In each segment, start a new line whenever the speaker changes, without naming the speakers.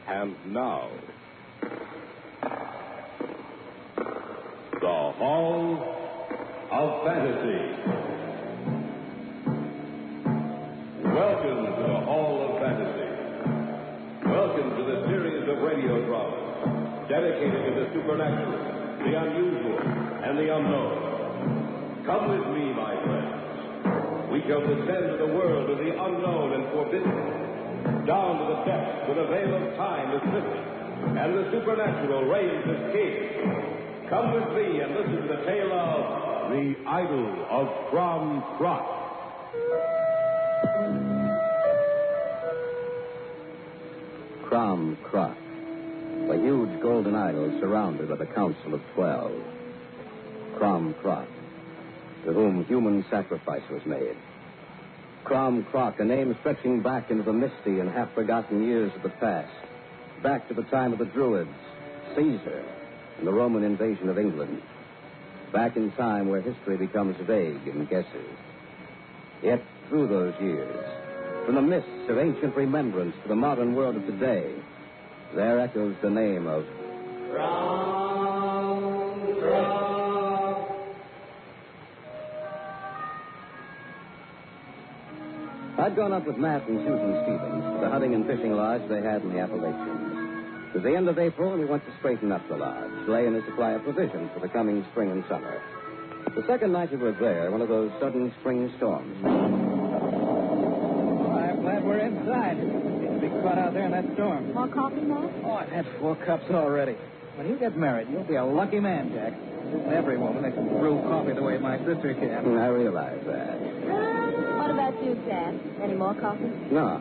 And now, the Hall of Fantasy. Welcome to the Hall of Fantasy. Welcome to the series of radio dramas dedicated to the supernatural, the unusual, and the unknown. Come with me, my friends. We shall descend to the world of the unknown and forbidden, down to the depths where the veil of time is lifted, and the supernatural reigns as king. Come with me and listen to the tale of The Idol of Cruac.
Cruac, a huge golden idol surrounded by the Council of 12. Cruac, to whom human sacrifice was made. Cruac, a name stretching back into the misty and half-forgotten years of the past, back to the time of the Druids, Caesar, and the Roman invasion of England, back in time where history becomes vague and guesses. Yet, through those years, from the mists of ancient remembrance to the modern world of today, there echoes the name of Cruac. I'd gone up with Matt and Susan Stevens to the hunting and fishing lodge they had in the Appalachians. It was the end of April, and we went to straighten up the lodge, lay in a supply of provisions for the coming spring and summer. The second night we were there, one of those sudden spring storms.
Oh, I'm glad we're inside. You'll be caught out there in that storm.
More coffee, Matt?
Oh, I've had 4 cups already. When you get married, you'll be a lucky man, Jack. Isn't every woman that can brew coffee the way my sister can.
I realize that.
What about you, Jack? Any more coffee?
No.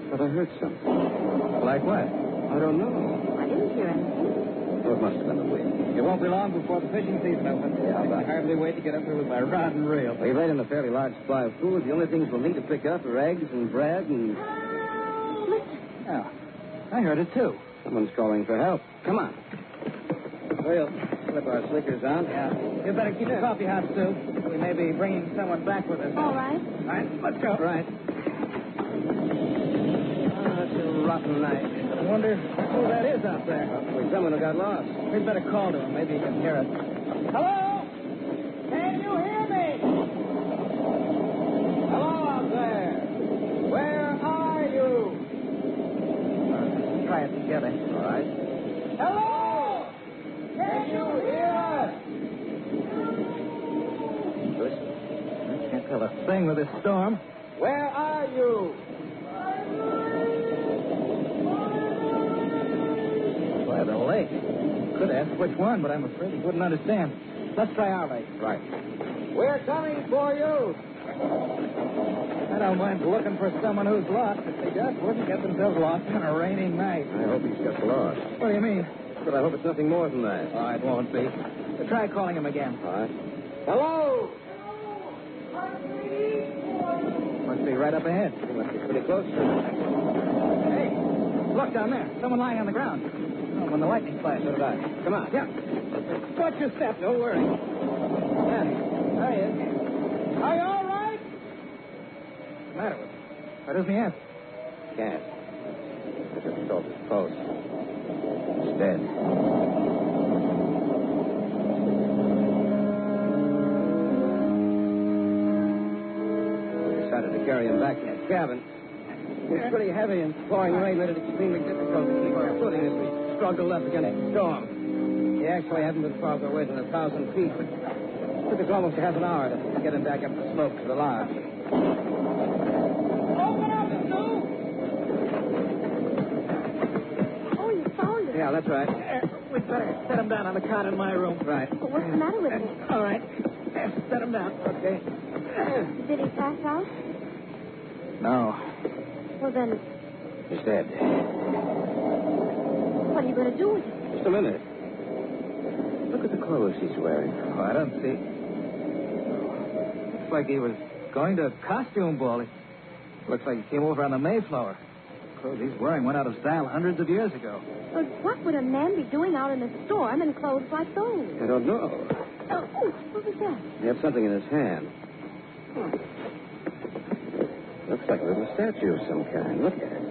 But I heard something.
Like what?
I don't know.
I didn't hear anything.
Oh, it must have been the wind.
It won't be long before the fishing season opens. I can hardly wait to get up there with my rod and reel.
We've laid in a fairly large supply of food. The only things we'll need to pick up are eggs and bread and...
Listen.
Oh, I heard it, too.
Someone's calling for help. Come on. We'll slip our slickers on.
Yeah. You better keep the coffee hot, Sue. We may be bringing someone back with us.
All right.
All right, let's go.
Right. Oh, it's a rotten night.
I wonder who that is out there.
Probably someone who got lost.
We'd better call to him. Maybe he can hear us. Hello? Can you hear me? Hello out there. Where are you? Let's try it together.
All right.
Hello? Can you hear us?
Listen.
I can't tell a thing with this storm. Where are you? By the lake. Could ask which one, but I'm afraid he wouldn't understand. Let's try our lake.
Right.
We're coming for you. I don't mind looking for someone who's lost if they just wouldn't get themselves lost on a rainy night.
I hope he's just lost.
What do you mean?
But I hope it's nothing more than that.
Oh, it won't be. But try calling him again.
All right.
Hello? Must be right up ahead.
He must be pretty close.
Hey, look down there. Someone lying on the ground. Oh, when the lightning flashed.
So did I. Come on.
Yeah. Watch your step. Don't worry. Yeah, there he is. Are you all right? What's the matter with him? Why doesn't he answer?
Can't. I just told his post. He's dead. We decided to carry him back to the cabin. It's pretty heavy and pouring rain made it extremely difficult to keep our footing as we struggled up against the storm. He actually hadn't been farther away than 1,000 feet, but it took us almost half an hour to get him back up the slope to the lodge.
Open up, Sue!
Oh, you found it.
Yeah, that's right.
We'd better set him down on the cot in my room.
Right.
But what's the matter with him?
All right. Set him down. Okay.
Did he pass out?
No.
Well, then,
He's dead.
what are you going to do with him?
Just a minute. Look at the clothes he's wearing.
Oh, I don't see. Looks like he was going to a costume ball. Looks like he came over on the Mayflower. The clothes he's wearing went out of style hundreds of years ago.
But what would a man be doing out in a storm in clothes like those?
I don't know.
Oh, what was that?
He had something in his hand. Looks like a little statue of some kind. Look at it.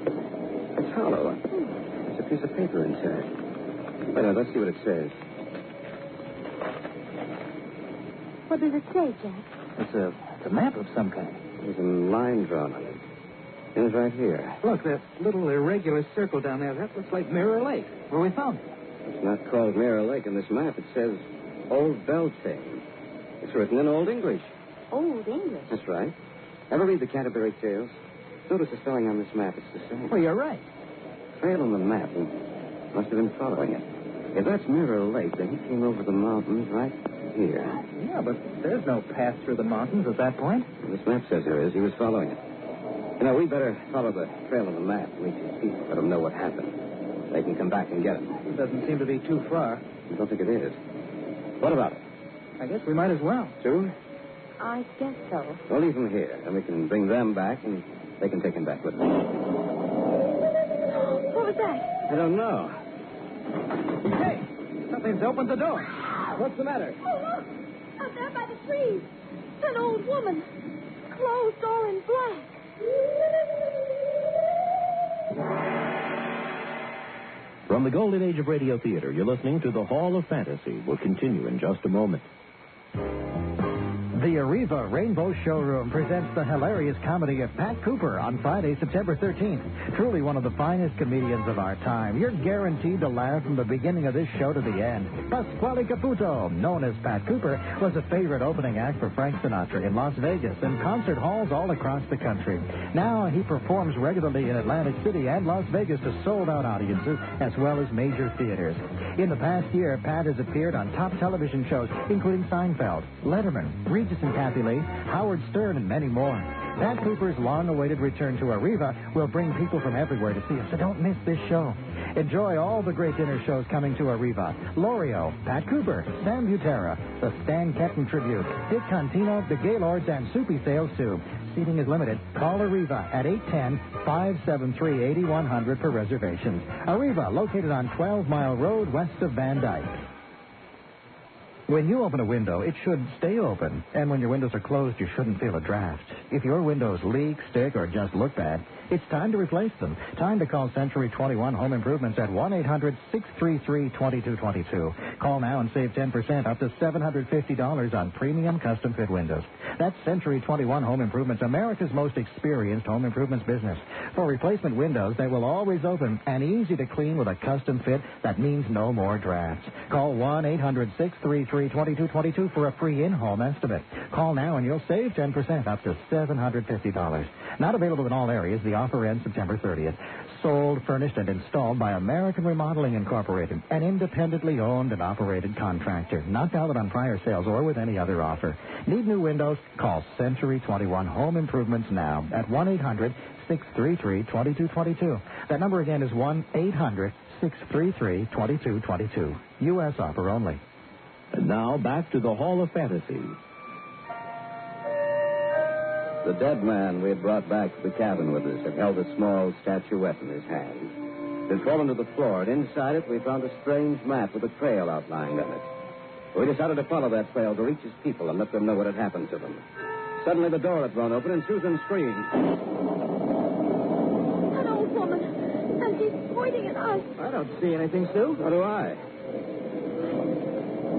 hollow. There's a piece of paper inside. Wait a minute, let's see what it says.
What does it say, Jack?
It's a map of some kind.
There's a line drawn on it. It's right here.
Look, that little irregular circle down there, that looks like Mirror Lake, where we found it.
It's not called Mirror Lake in this map. It says Old Beltane. It's written in Old English.
Old English?
That's right. Ever read the Canterbury Tales? Notice the spelling on this map. It's the same.
Well, you're right.
Trail on the map. He must have been following it. If that's Mirror Lake, then he came over the mountains right here.
Yeah, but there's no path through the mountains at that point.
This map says there is. He was following it. You know, we better follow the trail on the map. Reach his people. Let them know what happened. They can come back and get him.
It doesn't seem to be too far.
I don't think it is. What about it?
I guess we might as well.
Soon?
I guess so.
We'll leave him here, and we can bring them back, and they can take him back with them.
What was that?
I don't know.
Hey, something's opened the door.
What's the matter?
Oh, look! Out there by the trees. An old woman. Clothed all in black.
From the golden age of radio theater, you're listening to the Hall of Fantasy. We'll continue in just a moment.
The Arriva Rainbow Showroom presents the hilarious comedy of Pat Cooper on Friday, September 13th. Truly one of the finest comedians of our time. You're guaranteed to laugh from the beginning of this show to the end. Pasquale Caputo, known as Pat Cooper, was a favorite opening act for Frank Sinatra in Las Vegas and concert halls all across the country. Now he performs regularly in Atlantic City and Las Vegas to sold-out audiences as well as major theaters. In the past year, Pat has appeared on top television shows including Seinfeld, Letterman, Regis and Kathy Lee, Howard Stern, and many more. Pat Cooper's long-awaited return to Arriva will bring people from everywhere to see him, so don't miss this show. Enjoy all the great dinner shows coming to Arriva. L'Oreal, Pat Cooper, Sam Butera, the Stan Kenton Tribute, Dick Contino, the Gaylords, and Soupy Sales too. Seating is limited. Call Arriva at 810-573-8100 for reservations. Arriva, located on 12 Mile Road west of Van Dyke. When you open a window, it should stay open. And when your windows are closed, you shouldn't feel a draft. If your windows leak, stick, or just look bad, it's time to replace them. Time to call Century 21 Home Improvements at 1-800-633-2222. Call now and save 10% up to $750 on premium custom fit windows. That's Century 21 Home Improvements, America's most experienced home improvements business. For replacement windows, they will always open and easy to clean with a custom fit that means no more drafts. Call 1-800-633-2222 for a free in-home estimate. Call now and you'll save 10% up to $750. Not available in all areas. The offer ends September 30th. Sold, furnished, and installed by American Remodeling Incorporated, an independently owned and operated contractor. Not valid on prior sales or with any other offer. Need new windows? Call Century 21 Home Improvements now at 1-800-633-2222. That number again is 1-800-633-2222. U.S. offer only.
And now back to the Hall of Fantasy.
The dead man we had brought back to the cabin with us had held a small statuette in his hand. It had fallen to the floor, and inside it we found a strange map with a trail outlined on it. We decided to follow that trail to reach his people and let them know what had happened to them. Suddenly the door had thrown open, and Susan screamed.
An old woman. And she's pointing at us.
I don't see anything, Sue.
So do I.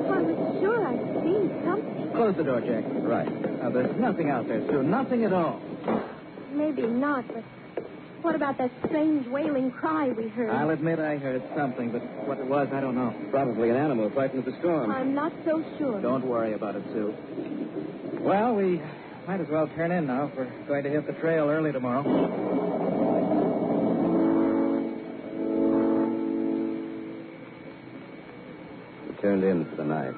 I was sure I'd seen something.
Close the door, Jack.
Right.
Now, there's nothing out there, Sue. Nothing at all.
Maybe not, but what about that strange wailing cry we heard?
I'll admit I heard something, but what it was, I don't know.
Probably an animal frightened of the storm.
I'm not so sure.
Don't worry about it, Sue. Well, we might as well turn in now if we're going to hit the trail early tomorrow.
We turned in for the night.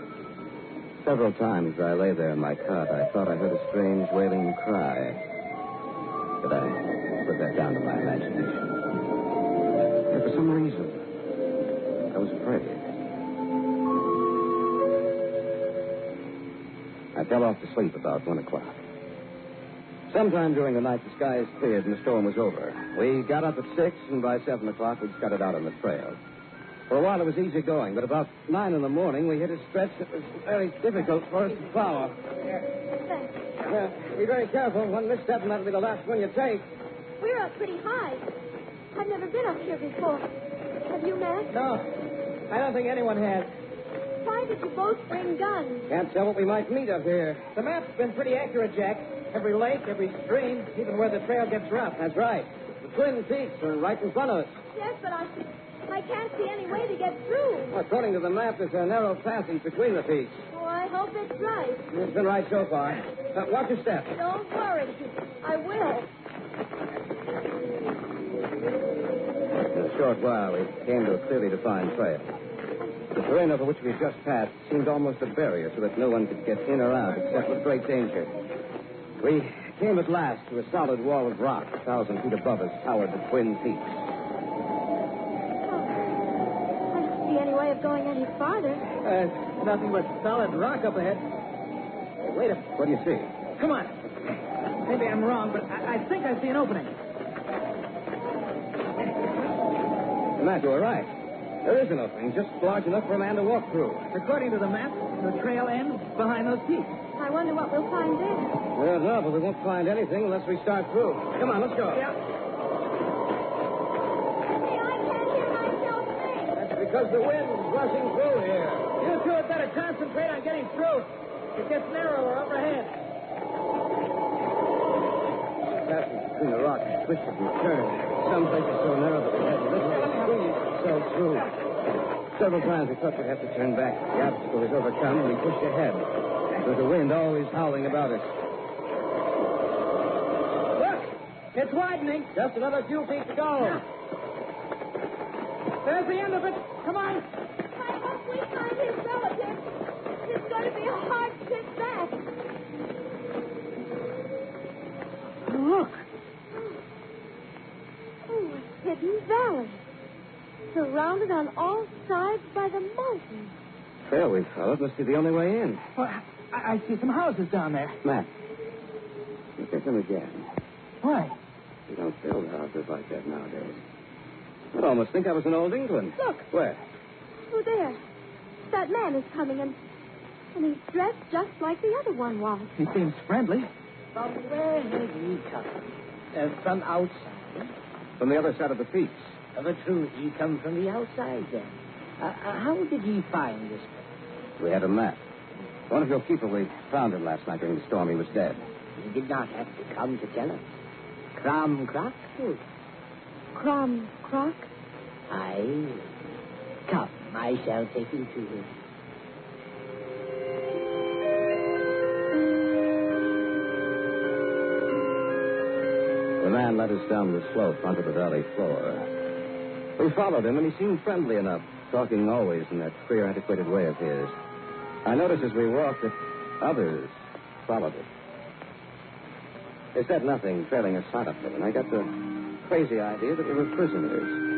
Several times as I lay there in my cot, I thought I heard a strange wailing cry. But I put that down to my imagination. And for some reason, I was afraid. I fell off to sleep about 1 o'clock. Sometime during the night, the skies cleared and the storm was over. We got up at 6, and by 7 o'clock, we'd scudded out on the trail. For a while, it was easy going, but about 9 in the morning, we hit a stretch that was very difficult for us to follow.
Thanks.
Be very careful. One misstep, and that'll be the last one you take.
We're up pretty high. I've never been up here before. Have you, Matt?
No, I don't think anyone has.
Why did you both bring guns?
Can't tell what we might meet up here. The map's been pretty accurate, Jack. Every lake, every stream, even where the trail gets rough.
That's right. The Twin Peaks are right in front of us.
Yes, but I can't see any way to get through.
Well, according to the map, there's a narrow passage between the peaks.
Oh, I hope it's right.
It's been right so far. Watch your step.
Don't worry. I will.
In a short while, we came to a clearly defined trail. The terrain over which we had just passed seemed almost a barrier so that no one could get in or out except with great danger. We came at last to a solid wall of rock 1,000 feet above us towered the Twin Peaks.
I don't see any way of going any farther.
Nothing but solid rock up ahead. Hey, wait a minute.
What do you see?
Come on. Maybe I'm wrong, but I think I see an opening.
Matt, you were right. There is an opening just large enough for a man to walk through.
According to the map, the trail ends behind those peaks.
I wonder what we'll find there.
Well, no, but we won't find anything unless we start through. Come on, let's go.
Yeah.
Hey, I can't hear myself think.
That's because the wind's rushing through here.
You two had better concentrate on getting through. It gets narrower up ahead.
The passage between the rocks twisted and turned. Some places so narrow that we had to literally squeeze ourselves through. Several times we thought we'd have to turn back. The obstacle was overcome and we pushed ahead. With the wind always howling about us.
Look! It's widening.
Just another few feet to go.
There's the end of it. Come on.
I hope we find his relative. It's going to be a hard trip back.
Look.
Oh, a hidden valley. Surrounded on all sides by the mountains.
Trail we followed must be the only way in.
Well, I see some houses down there.
Matt, look at them again.
Why?
You don't build houses like that nowadays. I'd almost think I was in old England.
Look.
Where?
Oh, there. That man is coming, and he's dressed just like the other one was.
He seems friendly.
From where had he come? From outside?
From the other side of the peaks.
Of a truth, he come from the outside, then. How did he find this place?
We had a map. One of your people, we found him last night during the storm. He was dead.
He did not have to come to tell us. Cruac?
Cruac?
Aye. Come, I shall take you to him.
The man led us down the slope onto the valley floor. We followed him, and he seemed friendly enough, talking always in that queer, antiquated way of his. I noticed as we walked that others followed it. They said nothing, trailing us silently, and I got the crazy idea that we were prisoners.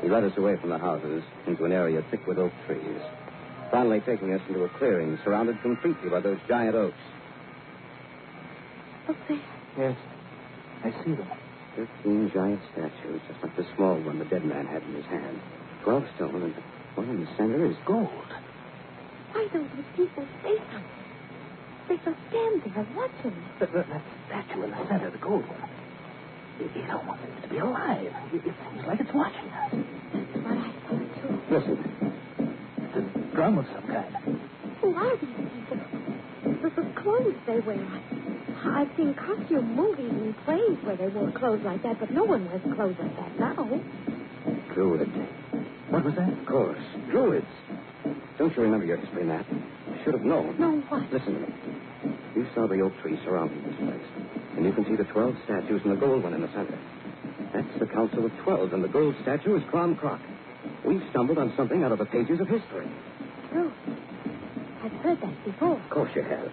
He led us away from the houses into an area thick with oak trees, finally taking us into a clearing surrounded completely by those giant oaks.
Up there.
Yes, I see them.
13 giant statues, just like the small one the dead man had in his hand. 12 stone, and the one in the center is gold.
Why don't those people say something? They just stand there watching.
That statue in the center, the gold one. It almost seems to be alive. It seems like it's watching us.
But I thought, too.
Listen.
It's a drum of some kind.
Who are these people? The clothes they wear. I've seen costume movies and plays where they wore clothes like that, but no one wears clothes like that now.
Druid.
What was that?
Of course. Druids. Don't you remember your history, Matt? You should have known.
No, what?
Listen to me. You saw the oak tree surrounding this place, and you can see the 12 statues and the gold one in the center. That's the Council of 12, and the gold statue is Cromm. We've stumbled on something out of the pages of history.
True. I've heard that before.
Of course you have.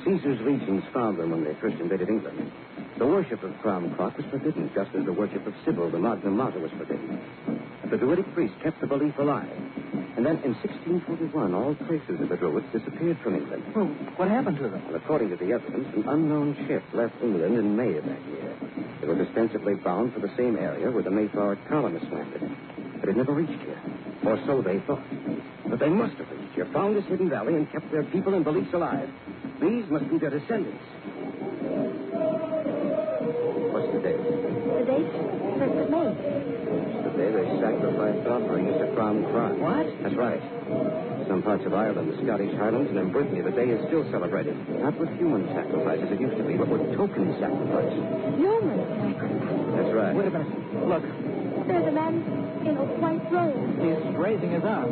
Caesar's legions found them when they first invaded England. The worship of Cromm was forbidden, just as the worship of Sybil, the Magna Mater, was forbidden. The Druidic priests kept the belief alive. And then in 1641, all traces of the Druids disappeared from England.
Well, what happened to them?
Well, according to the evidence, an unknown ship left England in May of that year. It was ostensibly bound for the same area where the Mayflower colonists landed. But it never reached here. Or so they thought. But they must have reached here, found this hidden valley, and kept their people and beliefs alive. These must be their descendants. date?
The date? 1st of May.
The day they sacrificed offerings to Cromm.
What?
That's right. Some parts of Ireland, the Scottish Highlands, and in Brittany, the day is still celebrated. Not with human sacrifice as it used to be, but with token sacrifice.
Human sacrifice.
That's right.
Wait a minute. Look,
There's a man in a white robe.
he's raising his arm.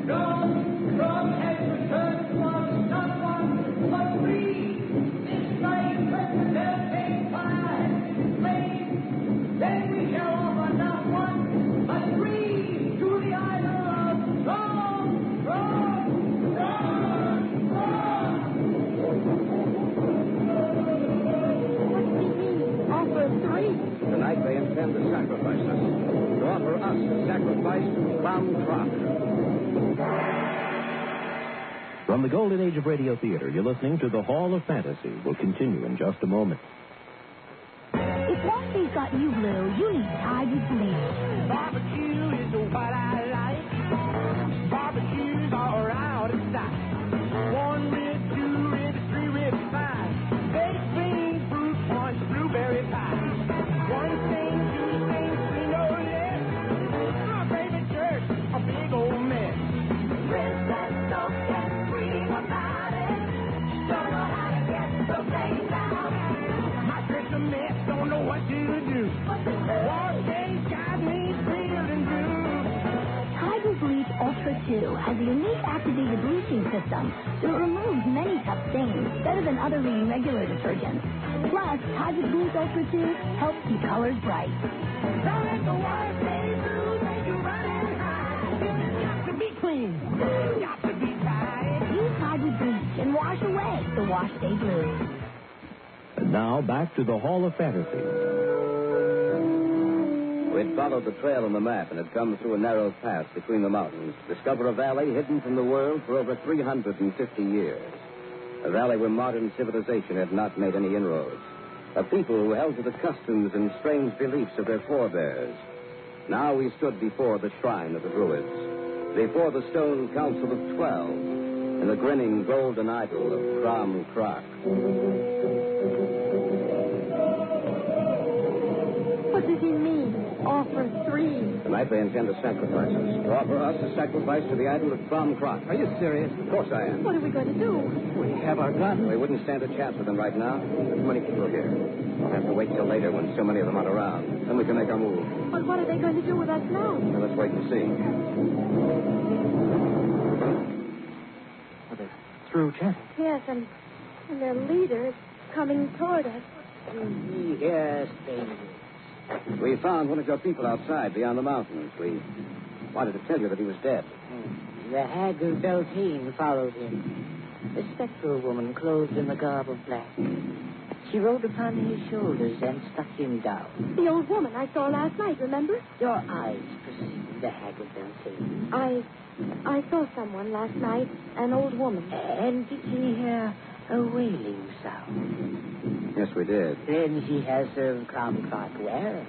Cromm has returned to us not one, but three. This night they'll take fire, flame. Then we shall offer not one, but three to the idol of Cromm.
What do you mean? Offer 3?
Tonight they intend to sacrifice us. To offer us a sacrifice to Cromm.
From the golden age of radio theater, you're listening to the Hall of Fantasy. We'll continue in just a moment.
If one day's got you blue, you need Tiger Bleach.
Barbecue is what I like. Barbecues are out of sight. 1 rib, 2 ribs, 3 ribs, 5. Baked beans, fruit punch, blueberry pie. 1 thing, 2 things, 3 no less. My favorite church, a big old mess. Princess don't get free about it. Don't know how to get the things out. My church a mess, don't know what to do. Wash days got me feeling blue.
Tiger Bleach Ultra 2 has a unique activated bleaching system that removes many tough stains better than other leading regular detergents. Plus, Tiger Bleach Ultra 2 helps keep colors bright.
Don't let the water stay blue, make you run and hide. It's got to be clean, it's got to be tight.
Use Tiger Bleach and wash away the wash day blues.
And now, back to the Hall of Fantasy.
We'd followed the trail on the map and had come through a narrow pass between the mountains, discover a valley hidden from the world for over 350 years. A valley where modern civilization had not made any inroads. A people who held to the customs and strange beliefs of their forebears. Now we stood before the shrine of the Druids, before the stone council of 12, and the grinning golden idol of Cromm.
What does he mean? Offer 3?
Tonight they intend to sacrifice us. To offer us a sacrifice to the idol of Cromm.
Are you serious?
Of course I am.
What are we going to do?
We have our guns.
We wouldn't stand a chance with them right now. There's too many people here. We'll have to wait till later when so many of them aren't around. Then we can make our move.
But what are they going to do with us now?
Well, let's wait and see.
Well, they're through chanting.
Yes, and their leader is coming toward us.
Yes, baby.
We found one of your people outside beyond the mountains. We wanted to tell you that he was dead.
The hag of Beltane followed him. A spectral woman clothed in the garb of black. She rode upon his shoulders and struck him down.
The old woman I saw last night, remember?
Your eyes perceived the hag of Beltane.
I saw someone last night, an old woman.
And did she hear a wailing sound?
Yes, we did.
Then she has served Cromm well,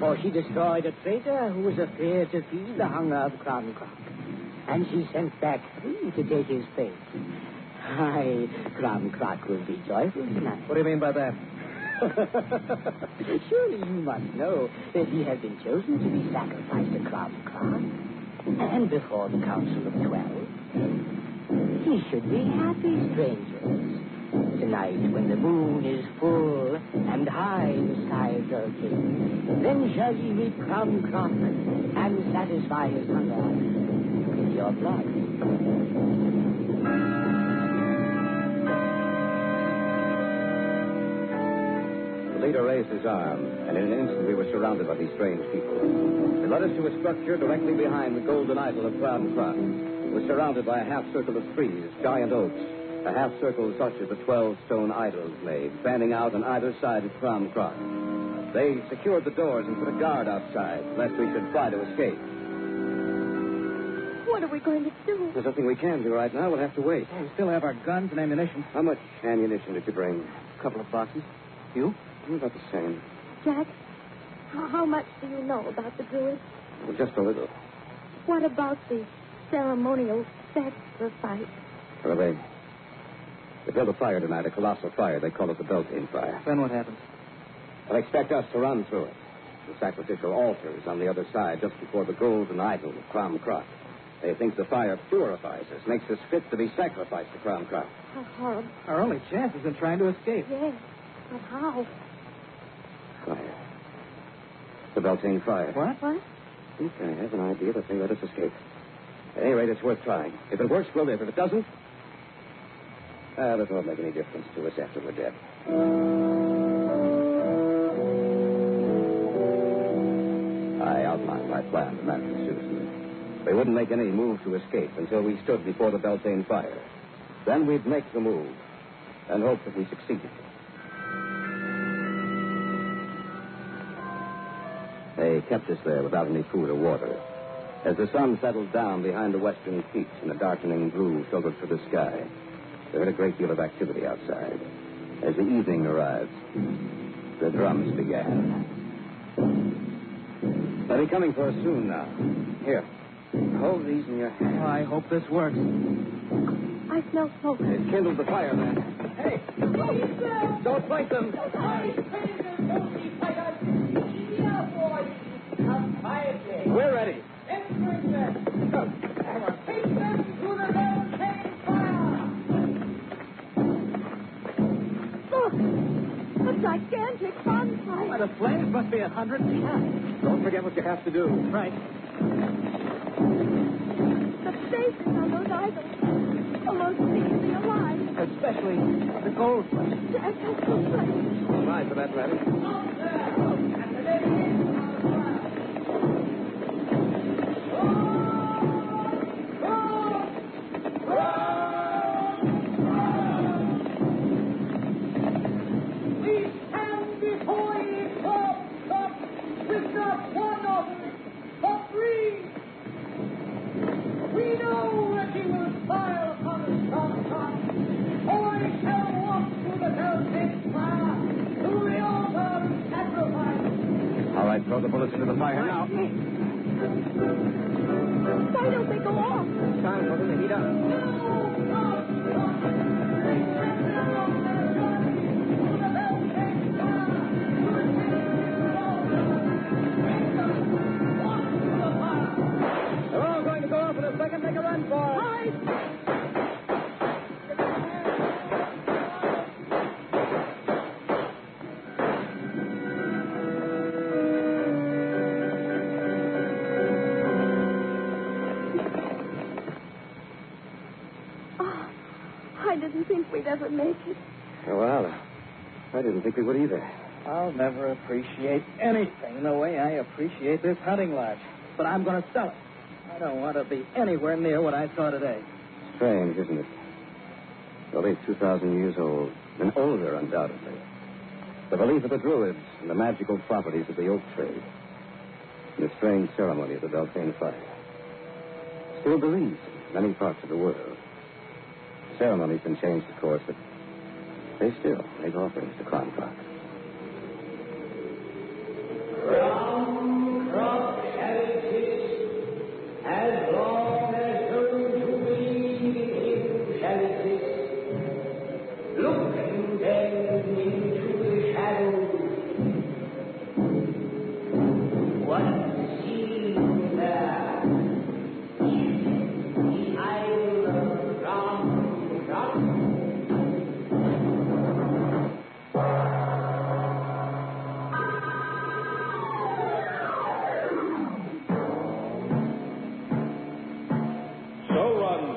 for she destroyed a traitor who was afraid to feel the hunger of Cromm. And she sent back 3 to take his fate. Aye, Cromm will be joyful tonight.
What do you mean by that?
Surely you must know that he has been chosen to be sacrificed to Cromm. And before the Council of 12, he should be happy, strangers. Tonight, when the moon is full and high the skies are king, then shall ye meet Cromm and satisfy his hunger with your blood.
The leader raised his arm, and in an instant we were surrounded by these strange people. They led us to a structure directly behind the golden idol of Cromm. It was surrounded by a half circle of trees, giant oaks. A half circle such as the 12 stone idols made, fanning out on either side of Cromm. They secured the doors and put a guard outside, lest we should try to escape.
What are we going to do?
There's nothing we can do right now. We'll have to wait.
We still have our guns and ammunition.
How much ammunition did you bring?
A couple of boxes. You?
About the same.
Jack, how much do you know about the Druids?
Well, just a little.
What about the ceremonial sacrifice?
Well, They built a fire tonight, a colossal fire. They call it the Beltane fire.
Then what happens?
They'll expect us to run through it. The sacrificial altars on the other side, just before the golden idol of Cromm. They think the fire purifies us, makes us fit to be sacrificed to Cromm.
How horrible.
Our only chance is in trying to escape.
Yes, but how?
Fire. The Beltane fire.
What?
These guys have an idea that they let us escape. At any rate, it's worth trying. If it works, we'll live. If it doesn't, it won't make any difference to us after we're dead. I outlined my plan to Matt and Susan. We wouldn't make any move to escape until we stood before the Beltane fire. Then we'd make the move and hope that we succeeded. They kept us there without any food or water. As the sun settled down behind the western peaks and a darkening blue filtered through the sky, they heard a great deal of activity outside. As the evening arrived, the drums began. They'll be coming for us soon now. Here, hold these in your hand.
Oh, I hope this works.
I smell smoke.
It kindled the fire, man. Hey! Don't fight them! We're ready.
Look! A gigantic bonfire.
Why, the flames must be 100 feet high.
Don't forget what you have to do.
Right.
The faces on those idols almost seem to be alive.
Especially the gold flesh.
That's so funny.
All right, for that matter. All right, throw the bullets into the fire now.
Why don't they go off?
It's time for them to heat up. They're all going to go off in a second. Make a run for it.
I didn't think we'd ever make it.
Well, I didn't think we would either.
I'll never appreciate anything the way I appreciate this hunting lodge. But I'm going to sell it. I don't want to be anywhere near what I saw today.
Strange, isn't it? Only 2,000 years old. And older, undoubtedly. The belief of the Druids and the magical properties of the oak tree. And the strange ceremony of the Beltane fire. Still believed in many parts of the world. Ceremony's been changed, of course, but they still make offerings to Cromm.
As long as those who believe in him shall exist, look you then into the shadows. What see you there? The idol of Cromm.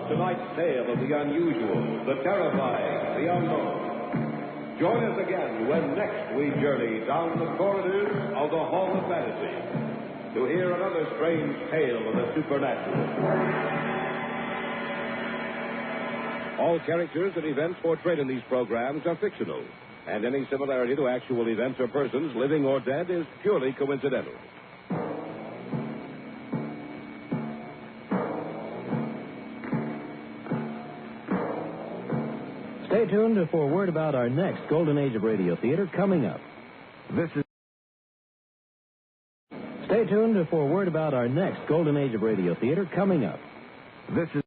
Tonight's tale of the unusual, the terrifying, the unknown. Join us again when next we journey down the corridors of the Hall of Fantasy to hear another strange tale of the supernatural. All characters and events portrayed in these programs are fictional, and any similarity to actual events or persons, living or dead, is purely coincidental.
Stay tuned for word about our next Golden Age of Radio Theater coming up. Stay tuned for word about our next Golden Age of Radio Theater coming up.
This is